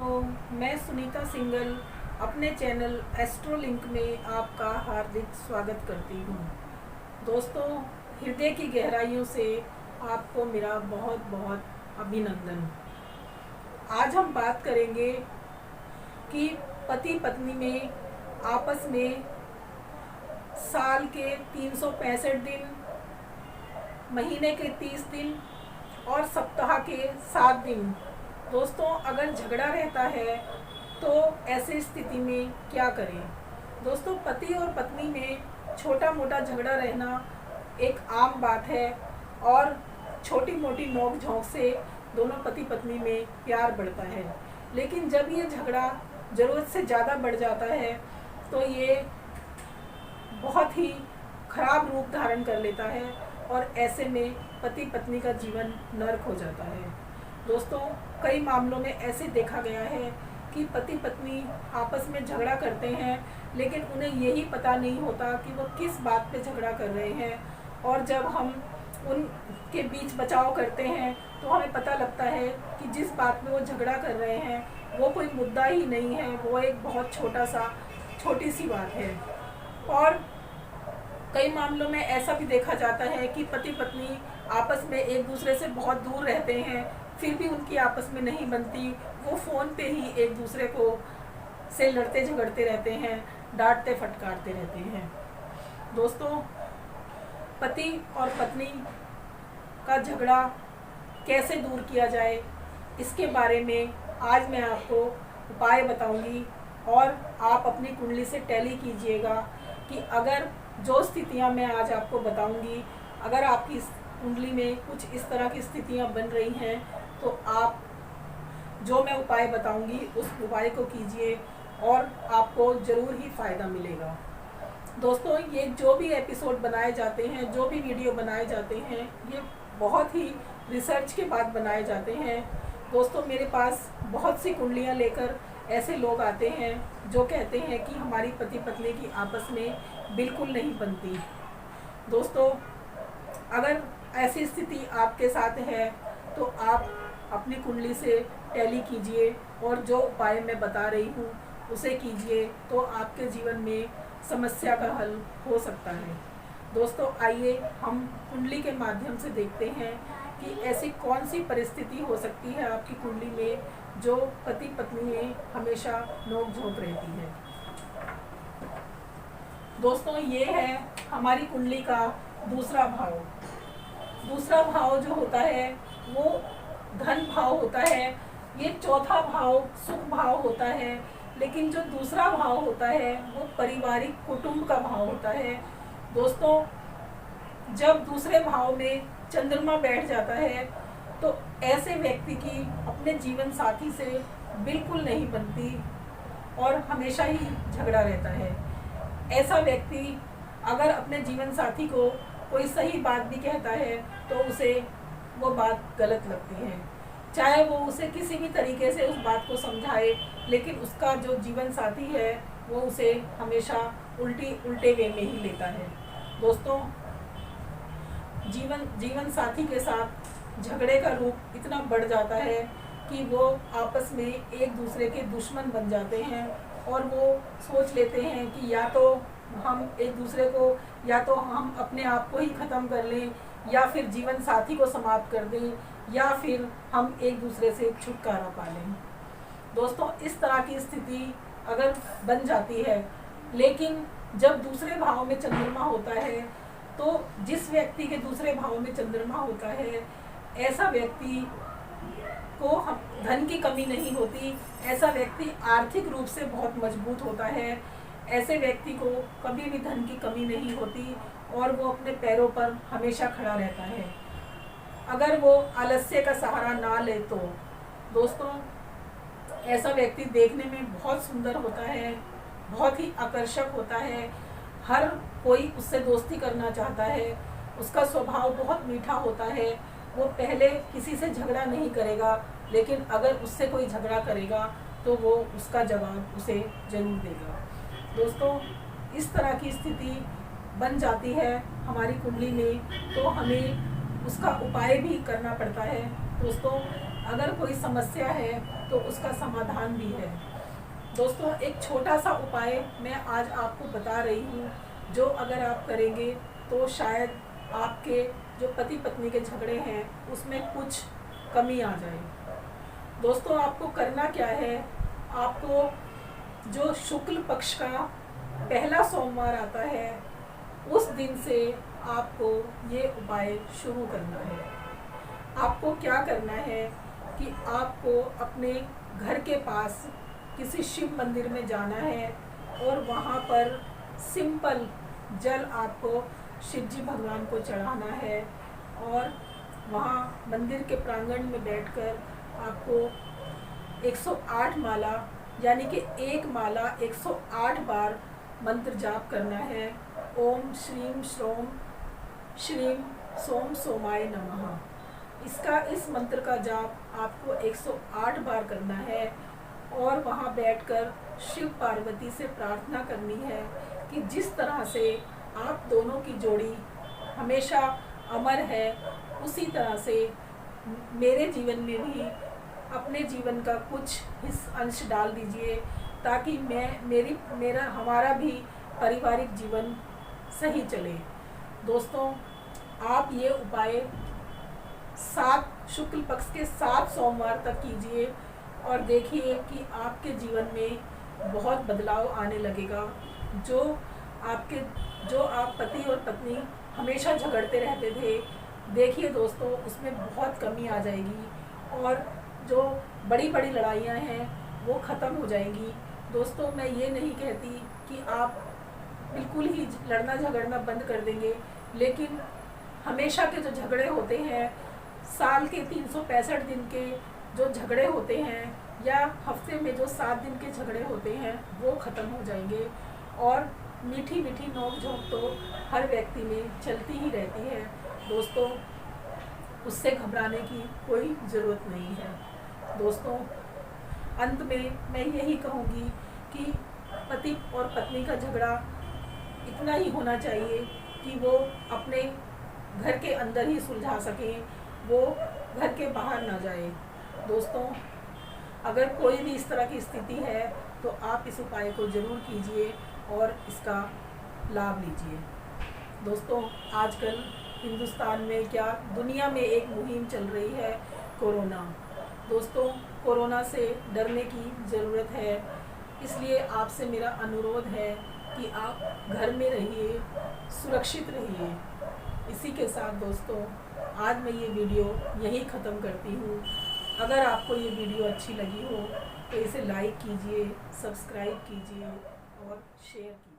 तो मैं सुनीता सिंगल अपने चैनल एस्ट्रोलिंक में आपका हार्दिक स्वागत करती हूँ। दोस्तों, हृदय की गहराइयों से आपको मेरा बहुत बहुत अभिनंदन। आज हम बात करेंगे कि पति पत्नी में आपस में साल के 365 दिन, महीने के 30 दिन और सप्ताह के 7 दिन दोस्तों अगर झगड़ा रहता है तो ऐसी स्थिति में क्या करें। दोस्तों, पति और पत्नी में छोटा मोटा झगड़ा रहना एक आम बात है और छोटी मोटी नोक झोंक से दोनों पति पत्नी में प्यार बढ़ता है। लेकिन जब ये झगड़ा ज़रूरत से ज़्यादा बढ़ जाता है तो ये बहुत ही खराब रूप धारण कर लेता है और ऐसे में पति पत्नी का जीवन नर्क हो जाता है। दोस्तों, कई मामलों में ऐसे देखा गया है कि पति पत्नी आपस में झगड़ा करते हैं लेकिन उन्हें यही पता नहीं होता कि वो किस बात पे झगड़ा कर रहे हैं, और जब हम उनके बीच बचाव करते हैं तो हमें पता लगता है कि जिस बात में वो झगड़ा कर रहे हैं वो कोई मुद्दा ही नहीं है, वो एक बहुत छोटी सी बात है। और कई मामलों में ऐसा भी देखा जाता है कि पति पत्नी आपस में एक दूसरे से बहुत दूर रहते हैं, फिर भी उनकी आपस में नहीं बनती, वो फ़ोन पे ही एक दूसरे को से लड़ते झगड़ते रहते हैं, डांटते फटकारते रहते हैं। दोस्तों, पति और पत्नी का झगड़ा कैसे दूर किया जाए, इसके बारे में आज मैं आपको उपाय बताऊंगी और आप अपनी कुंडली से टैली कीजिएगा कि अगर जो स्थितियां मैं आज आपको बताऊंगी, अगर आपकी कुंडली में कुछ इस तरह की स्थितियां बन रही हैं तो आप जो मैं उपाय बताऊंगी उस उपाय को कीजिए और आपको ज़रूर ही फ़ायदा मिलेगा। दोस्तों, ये जो भी एपिसोड बनाए जाते हैं, जो भी वीडियो बनाए जाते हैं, ये बहुत ही रिसर्च के बाद बनाए जाते हैं। दोस्तों, मेरे पास बहुत सी कुंडलियां लेकर ऐसे लोग आते हैं जो कहते हैं कि हमारी पति पत्नी की आपस में बिल्कुल नहीं बनती। दोस्तों, अगर ऐसी स्थिति आपके साथ है तो आप अपनी कुंडली से टैली कीजिए और जो उपाय मैं बता रही हूँ उसे कीजिए तो आपके जीवन में समस्या का हल हो सकता है। दोस्तों, आइए हम कुंडली के माध्यम से देखते हैं कि ऐसी कौन सी परिस्थिति हो सकती है आपकी कुंडली में जो पति पत्नी में हमेशा नोक झोंक रहती है। दोस्तों, ये है हमारी कुंडली का दूसरा भाव। दूसरा भाव जो होता है वो धन भाव होता है। ये चौथा भाव सुख भाव होता है, लेकिन जो दूसरा भाव होता है वो पारिवारिक कुटुंब का भाव होता है। दोस्तों, जब दूसरे भाव में चंद्रमा बैठ जाता है तो ऐसे व्यक्ति की अपने जीवन साथी से बिल्कुल नहीं बनती और हमेशा ही झगड़ा रहता है। ऐसा व्यक्ति अगर अपने जीवन साथी को कोई सही बात भी कहता है तो उसे वो बात गलत लगती है, चाहे वो उसे किसी भी तरीके से उस बात को समझाए, लेकिन उसका जो जीवन साथी है वो उसे हमेशा उल्टे वे में ही लेता है। दोस्तों, जीवन साथी के साथ झगड़े का रूप इतना बढ़ जाता है कि वो आपस में एक दूसरे के दुश्मन बन जाते हैं और वो सोच लेते हैं कि या तो हम एक दूसरे को, या तो हम अपने आप को ही ख़त्म कर लें, या फिर जीवन साथी को समाप्त कर दें, या फिर हम एक दूसरे से छुटकारा पा लें। दोस्तों, इस तरह की स्थिति अगर बन जाती है, लेकिन जब दूसरे भाव में चंद्रमा होता है तो जिस व्यक्ति के दूसरे भाव में चंद्रमा होता है ऐसा व्यक्ति को धन की कमी नहीं होती, ऐसा व्यक्ति आर्थिक रूप से बहुत मजबूत होता है, ऐसे व्यक्ति को कभी भी धन की कमी नहीं होती और वो अपने पैरों पर हमेशा खड़ा रहता है। अगर वो आलस्य का सहारा ना ले तो दोस्तों ऐसा व्यक्ति देखने में बहुत सुंदर होता है, बहुत ही आकर्षक होता है, हर कोई उससे दोस्ती करना चाहता है, उसका स्वभाव बहुत मीठा होता है, वो पहले किसी से झगड़ा नहीं करेगा, लेकिन अगर उससे कोई झगड़ा करेगा तो वो उसका जवाब उसे जरूर देगा। दोस्तों, इस तरह की स्थिति बन जाती है हमारी कुंडली में तो हमें उसका उपाय भी करना पड़ता है। दोस्तों, अगर कोई समस्या है तो उसका समाधान भी है। दोस्तों, एक छोटा सा उपाय मैं आज आपको बता रही हूँ, जो अगर आप करेंगे तो शायद आपके जो पति पत्नी के झगड़े हैं उसमें कुछ कमी आ जाए। दोस्तों, आपको करना क्या है, आपको जो शुक्ल पक्ष का पहला सोमवार आता है उस दिन से आपको ये उपाय शुरू करना है। आपको क्या करना है कि आपको अपने घर के पास किसी शिव मंदिर में जाना है और वहाँ पर सिंपल जल आपको शिव जी भगवान को चढ़ाना है और वहाँ मंदिर के प्रांगण में बैठकर आपको 108 माला यानी कि एक माला 108 बार मंत्र जाप करना है। ओम श्रीम श्रोम श्रीम सोम सोमाय नमः। इस मंत्र का जाप आपको 108 बार करना है और वहाँ बैठकर शिव पार्वती से प्रार्थना करनी है कि जिस तरह से आप दोनों की जोड़ी हमेशा अमर है, उसी तरह से मेरे जीवन में भी अपने जीवन का कुछ अंश डाल दीजिए, ताकि हमारा भी पारिवारिक जीवन सही चले। दोस्तों, आप ये उपाय 7 शुक्ल पक्ष के 7 सोमवार तक कीजिए और देखिए कि आपके जीवन में बहुत बदलाव आने लगेगा। जो आप पति और पत्नी हमेशा झगड़ते रहते थे, देखिए दोस्तों, उसमें बहुत कमी आ जाएगी और जो बड़ी बड़ी लड़ाइयाँ हैं वो ख़त्म हो जाएंगी। दोस्तों, मैं ये नहीं कहती कि आप बिल्कुल ही लड़ना झगड़ना बंद कर देंगे, लेकिन हमेशा के जो झगड़े होते हैं, साल के 365 दिन के जो झगड़े होते हैं या हफ्ते में जो 7 दिन के झगड़े होते हैं, वो ख़त्म हो जाएंगे। और मीठी मीठी नोक झोंक तो हर व्यक्ति में चलती ही रहती है। दोस्तों, उससे घबराने की कोई ज़रूरत नहीं है। दोस्तों, अंत में मैं यही कहूँगी कि पति और पत्नी का झगड़ा इतना ही होना चाहिए कि वो अपने घर के अंदर ही सुलझा सकें, वो घर के बाहर ना जाए। दोस्तों, अगर कोई भी इस तरह की स्थिति है तो आप इस उपाय को ज़रूर कीजिए और इसका लाभ लीजिए। दोस्तों, आजकल हिंदुस्तान में क्या दुनिया में एक मुहिम चल रही है, कोरोना। दोस्तों, कोरोना से डरने की ज़रूरत है, इसलिए आपसे मेरा अनुरोध है कि आप घर में रहिए, सुरक्षित रहिए। इसी के साथ दोस्तों, आज मैं ये वीडियो यहीं ख़त्म करती हूँ। अगर आपको ये वीडियो अच्छी लगी हो तो इसे लाइक कीजिए, सब्सक्राइब कीजिए और शेयर कीजिए।